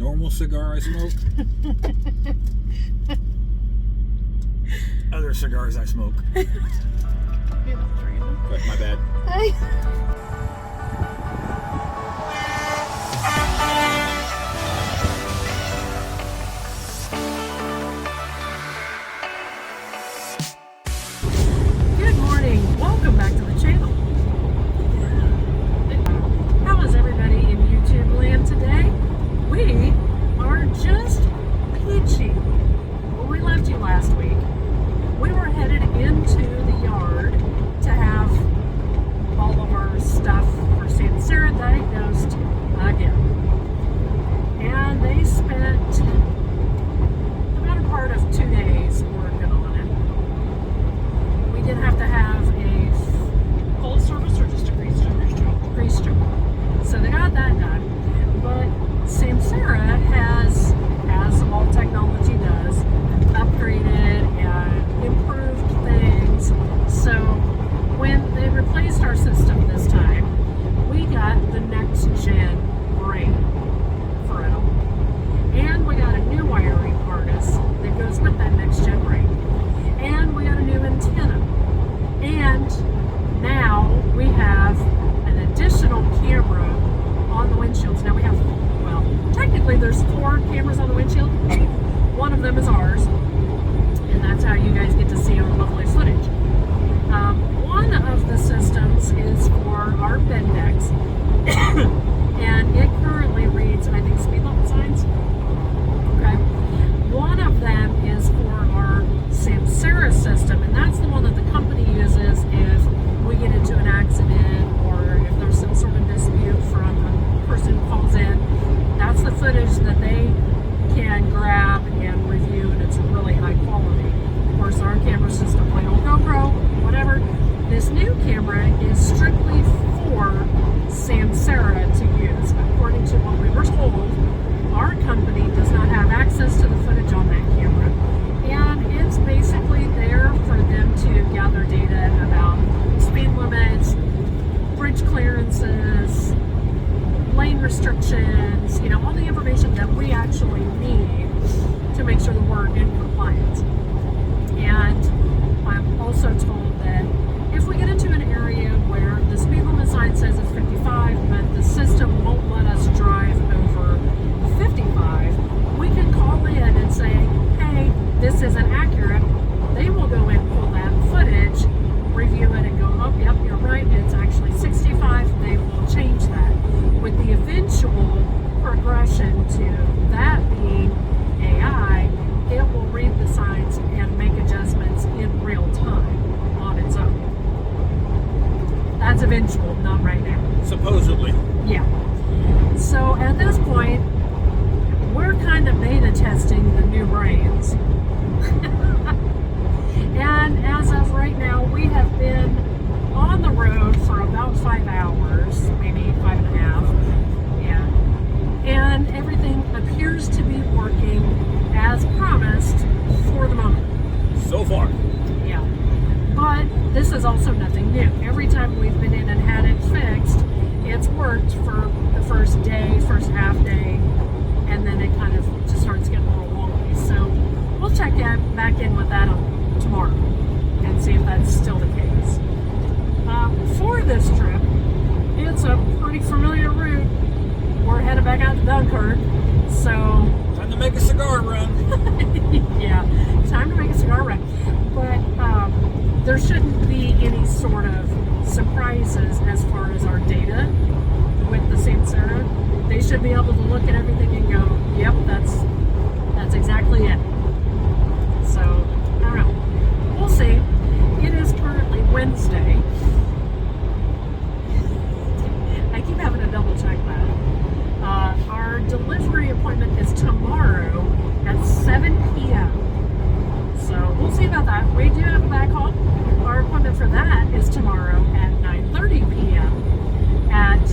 normal cigar I smoke. Other cigars I smoke. Right, my bad. Good morning. Welcome back to the channel. How is everybody in YouTube land today? We are just peachy. When we left you last week, we were headed into the yard to have all of our stuff for Sammy diagnosed again. And they spent the better part of 2 days working on it. We did have to have a full service or just a grease job? Grease job. So they got that done. But Samsara has, as all technology does, upgraded and improved things. So when they replaced our system this time, we got the next gen brain for it all. And we got a new wiring harness that goes with that next gen brain. And we got a new antenna. And now we have an additional camera on the windshields. Now we have, well, technically there's 4 cameras on the windshield. One of them is ours. And that's how you guys get to see our lovely footage. One of the systems is for our Bendex. And it currently reads, I think, speed limit signs. Okay. One of them is for our Samsara system, and that's the one that the company uses if we get into an accident or if there's some sort of dispute from a person who calls in. That's the footage that they can grab and review, and it's really high quality. Of course, our camera's just a plain old GoPro, whatever. This new camera is strictly for Samsara to use. According to what we were told, our company does not have access to the footage on that camera, and it's basically there for them to gather data about speed limits, bridge clearances, lane restrictions, you know, all the information that we actually need to make sure that we're in compliance. And I'm also told that if we get into an area where the speed limit sign says it's 55, but the system won't let us drive over 55, we can call in and say, hey, this isn't accurate. They will go in, pull that footage, review it, and go, oh, yep, you're right, it's actually 65. They will change that. With the eventual progression to that being AI, it will read the signs and make adjustments in real time on its own. That's eventual, not right now. Supposedly. Yeah. So at this point, we're kind of beta testing the new brains. And as of right now, we have been on the road for about 5 hours, maybe 5.5. Yeah. And everything appears to be working as promised for the moment. So far. Yeah. But this is also nothing new. Every time we've been in and had it fixed, it's worked for the first day, first half day, and then it kind of just starts getting a little wonky. So we'll check back in with that tomorrow and see if that's still the case. For this trip, it's a pretty familiar route. We're headed back out to Dunkirk, so... Time to make a cigar run. Yeah, time to make a cigar run. But there shouldn't be any sort of surprises as far as our data with the Samsara. They should be able to look at everything and go, yep, that's exactly it. So, I don't know. We'll see. It is currently Wednesday. I keep having to double check that. Our delivery appointment is tomorrow at 7 p.m. So we'll see about that. We do have a backhaul. Our appointment for that is tomorrow at 9:30 p.m. at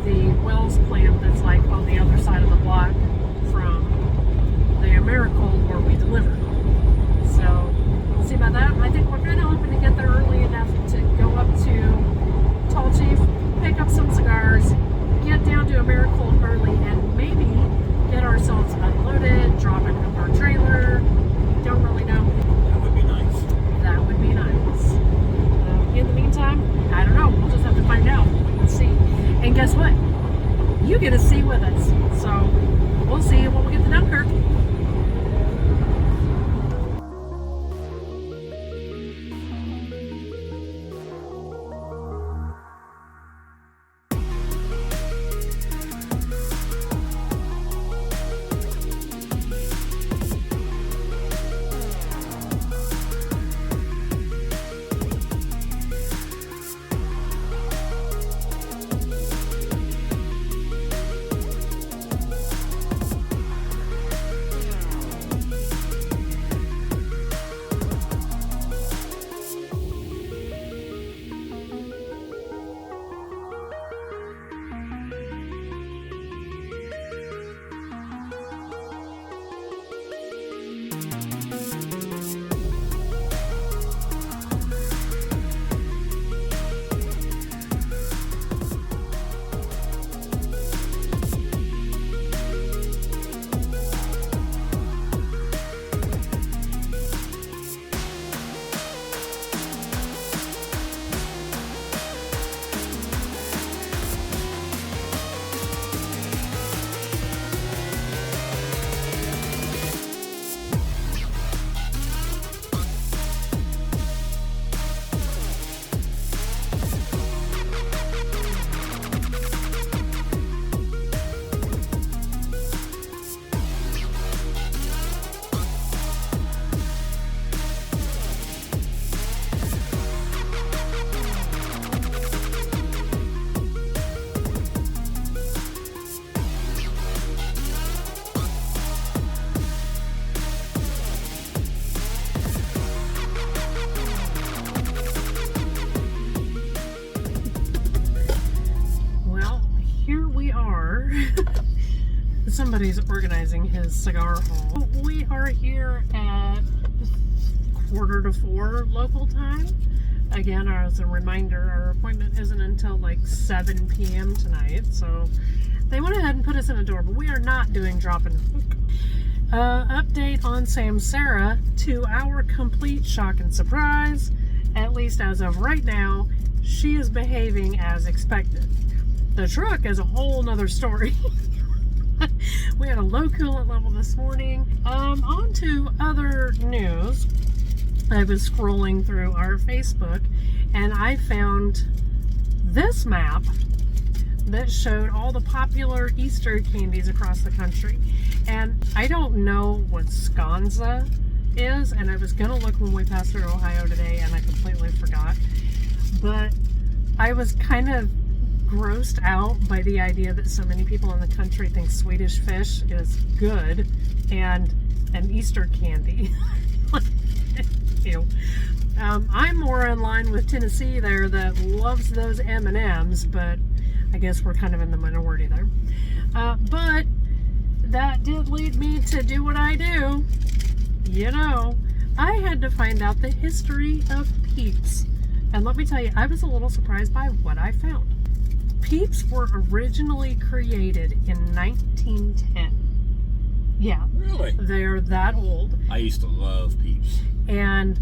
the Wells plant that's like on the other side of the block from the Americold where we deliver. So we'll see about that. I think we're kind of hoping to get there early enough to go up to Tall Chief, pick up some cigars, get down to Americold early, and maybe get ourselves you get to see with us. So we'll see you when we get to Dunkirk. Somebody's organizing his cigar haul. We are here at 3:45 local time. Again, as a reminder, our appointment isn't until like 7 p.m. tonight, so they went ahead and put us in a door, but we are not doing drop and hook. Update on Sarah to our complete shock and surprise. At least as of right now, she is behaving as expected. The truck is a whole nother story. We had a low coolant level this morning. On to other news. I was scrolling through our Facebook and I found this map that showed all the popular Easter candies across the country. And I don't know what sconza is, and I was gonna look when we passed through Ohio today and I completely forgot. But I was kind of grossed out by the idea that so many people in the country think Swedish fish is good and an Easter candy. Ew. I'm more in line with Tennessee there that loves those M&Ms, but I guess we're kind of in the minority there. But that did lead me to do what I do. You know, I had to find out the history of Peeps. And let me tell you, I was a little surprised by what I found. Peeps were originally created in 1910. Yeah. Really? They're that old. I used to love Peeps. And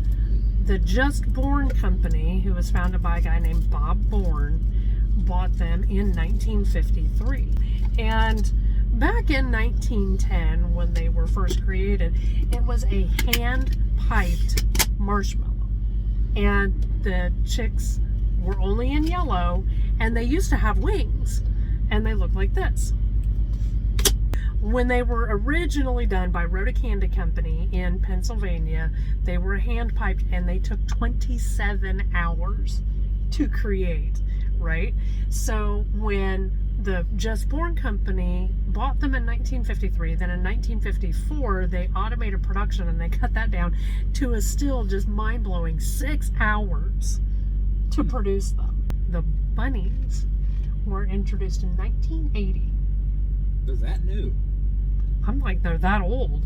the Just Born Company, who was founded by a guy named Bob Bourne, bought them in 1953. And back in 1910, when they were first created, it was a hand-piped marshmallow. And the chicks were only in yellow, and they used to have wings, and they looked like this. When they were originally done by Rhoda Candy Company in Pennsylvania, they were hand-piped, and they took 27 hours to create, right? So when the Just Born Company bought them in 1953, then in 1954, they automated production, and they cut that down to a still just mind-blowing 6 hours to produce them. The bunnies were introduced in 1980. They're that new. I'm like, they're that old.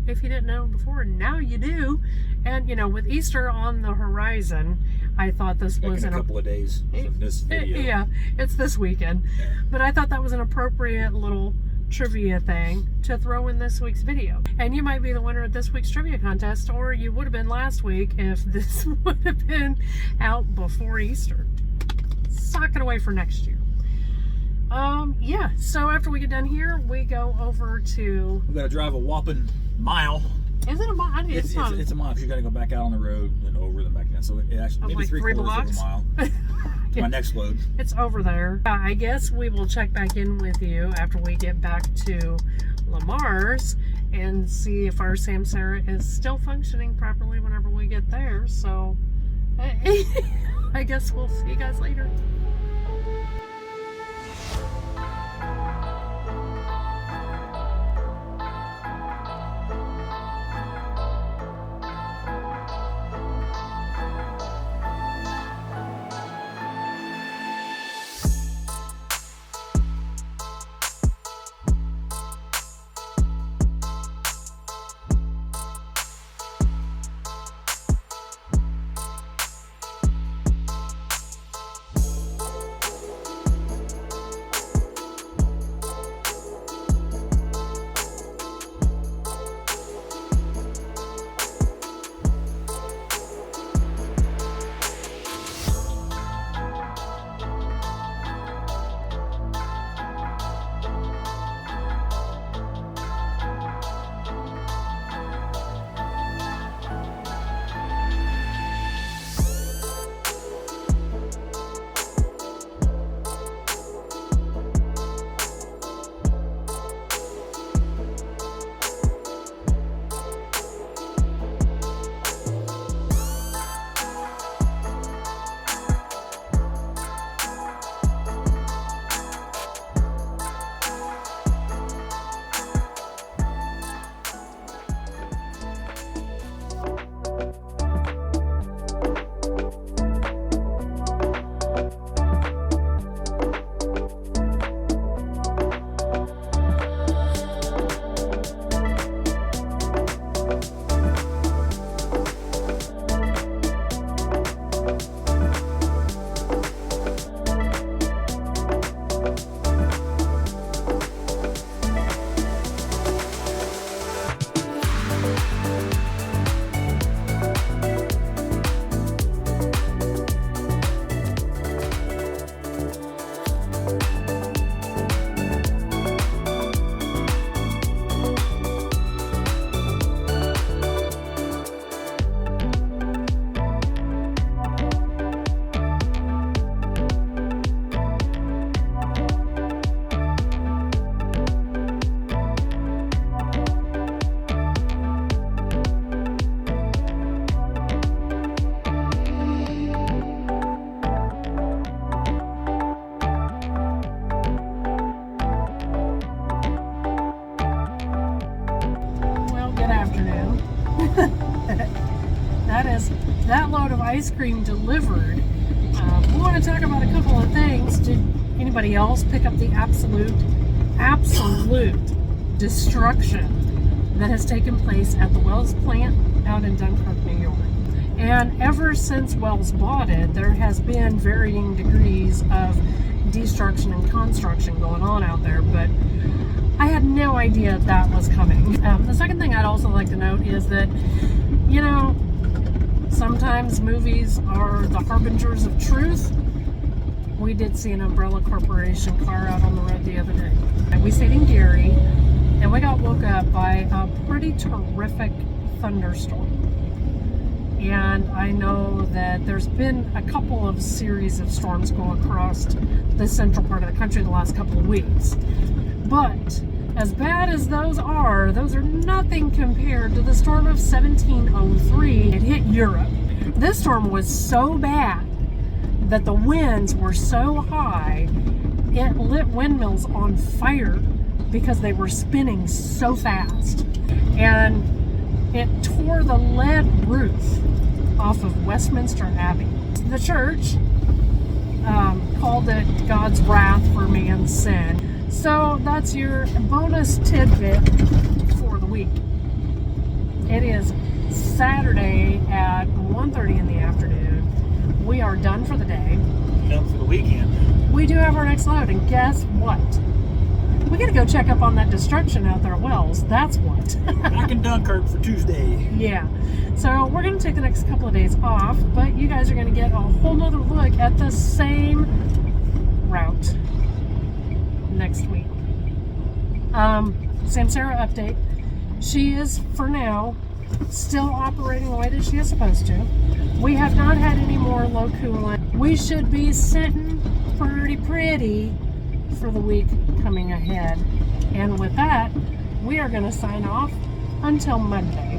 If you didn't know before, now you do. And, you know, with Easter on the horizon, I thought this was in a couple of days from this video. Yeah, it's this weekend. Yeah. But I thought that was an appropriate little trivia thing to throw in this week's video. And you might be the winner of this week's trivia contest, or you would have been last week if this would have been out before Easter. Sock it away for next year. Yeah. So after we get done here, we go over to. We got to drive a whopping mile. Is it a mile? It's a mile because you got to go back out on the road and over and back down. So it actually maybe like 3/4 blocks? of a mile. Yeah. My next load. It's over there. I guess we will check back in with you after we get back to Lamar's and see if our Samsara is still functioning properly whenever we get there. So I guess we'll see you guys later. That load of ice cream delivered. We want to talk about a couple of things. Did anybody else pick up the absolute destruction that has taken place at the Wells plant out in Dunkirk, New York? And ever since Wells bought it, there has been varying degrees of destruction and construction going on out there, but I had no idea that was coming. The second thing I'd also like to note is that, you know, sometimes movies are the harbingers of truth. We did see an Umbrella Corporation car out on the road the other day. And we stayed in Gary, and we got woke up by a pretty terrific thunderstorm. And I know that there's been a couple of series of storms go across the central part of the country the last couple of weeks. But as bad as those are nothing compared to the storm of 1703. It hit Europe. This storm was so bad that the winds were so high, it lit windmills on fire because they were spinning so fast. And it tore the lead roof off of Westminster Abbey. The church called it God's wrath for man's sin. So that's your bonus tidbit for the week. It is Saturday at 1:30 in the afternoon. We are done for the day. Done for the weekend. We do have our next load, and guess what? We gotta go check up on that destruction out there at Wells. That's what. Back in Dunkirk for Tuesday. Yeah. So we're gonna take the next couple of days off, but you guys are gonna get a whole nother look at the same route. next week. Samsara update. She is, for now, still operating the way that she is supposed to. We have not had any more low coolant. We should be sitting pretty for the week coming ahead. And with that, we are going to sign off until Monday.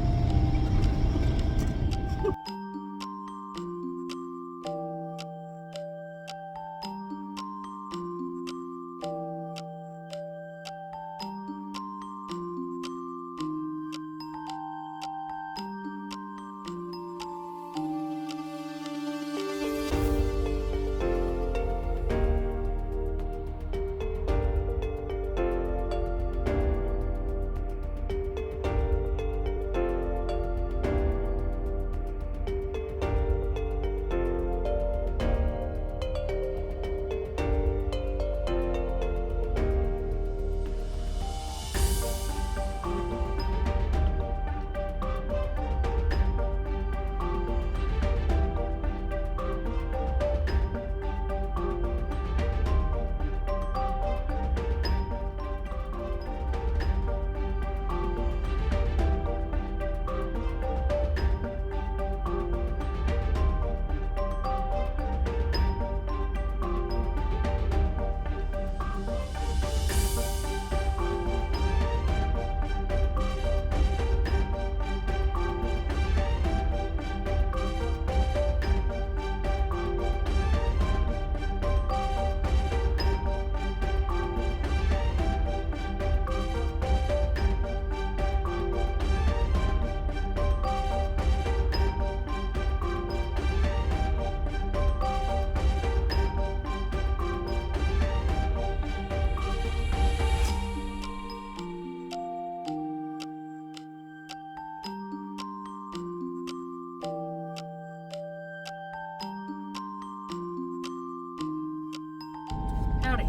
Howdy.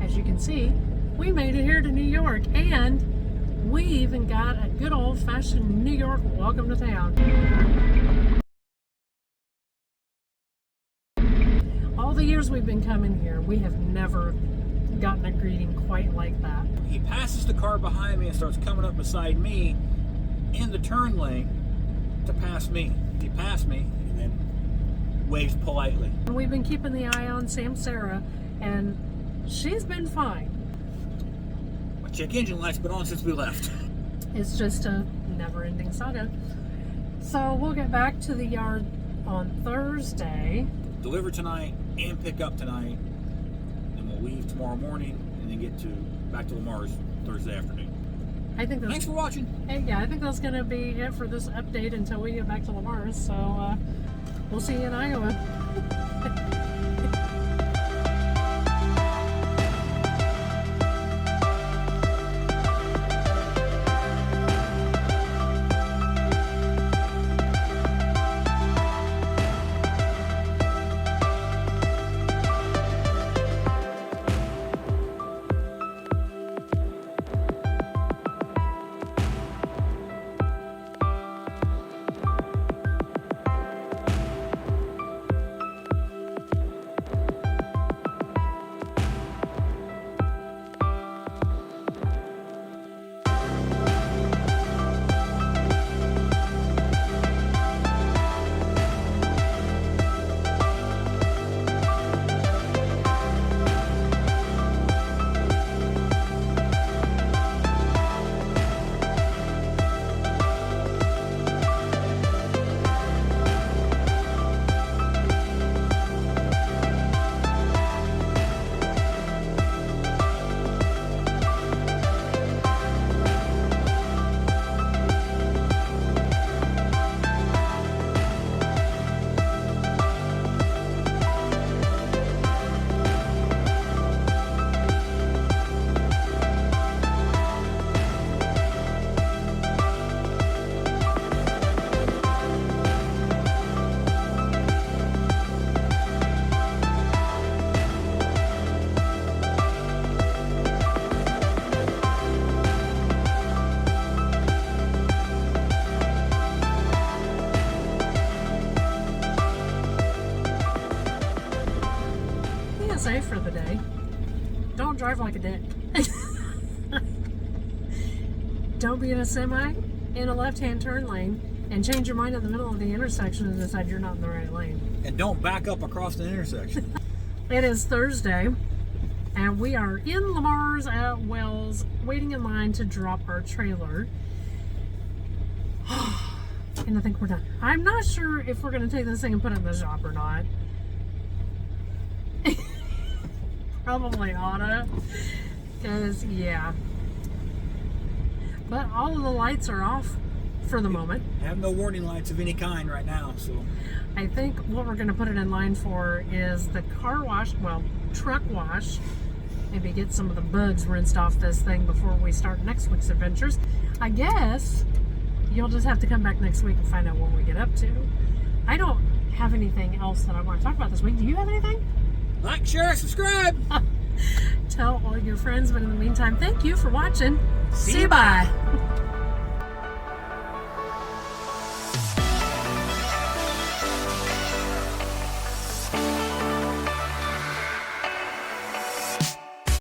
As you can see, we made it here to New York, and we even got a good old-fashioned New York welcome to town. All the years we've been coming here, we have never gotten a greeting quite like that. He passes the car behind me and starts coming up beside me in the turn lane to pass me. He passed me and then waves politely. We've been keeping the eye on Samsara, and she's been fine. My check engine light's been on since we left. It's just a never-ending saga. So we'll get back to the yard on Thursday. Deliver tonight and pick up tonight, and we'll leave tomorrow morning and then get back to Lamar's Thursday afternoon. I think that's, Thanks for watching. yeah, I think that's going to be it for this update until we get back to Lamar's. So we'll see you in Iowa. drive like a dick. Don't be in a semi in a left-hand turn lane and change your mind in the middle of the intersection and decide you're not in the right lane. And don't back up across the intersection. It is Thursday, and we are in Lamar's at Wells, waiting in line to drop our trailer. And I think we're done. I'm not sure if we're going to take this thing and put it in the shop or not. Probably oughta, because yeah. But all of the lights are off for the moment. I have no warning lights of any kind right now, so I think what we're going to put it in line for is the car wash, well, truck wash. Maybe get some of the bugs rinsed off this thing before we start next week's adventures. I guess you'll just have to come back next week and find out what we get up to. I don't have anything else that I want to talk about this week. Do you have anything? like, share, subscribe. Tell all your friends, but in the meantime, thank you for watching. See See you. you. Bye.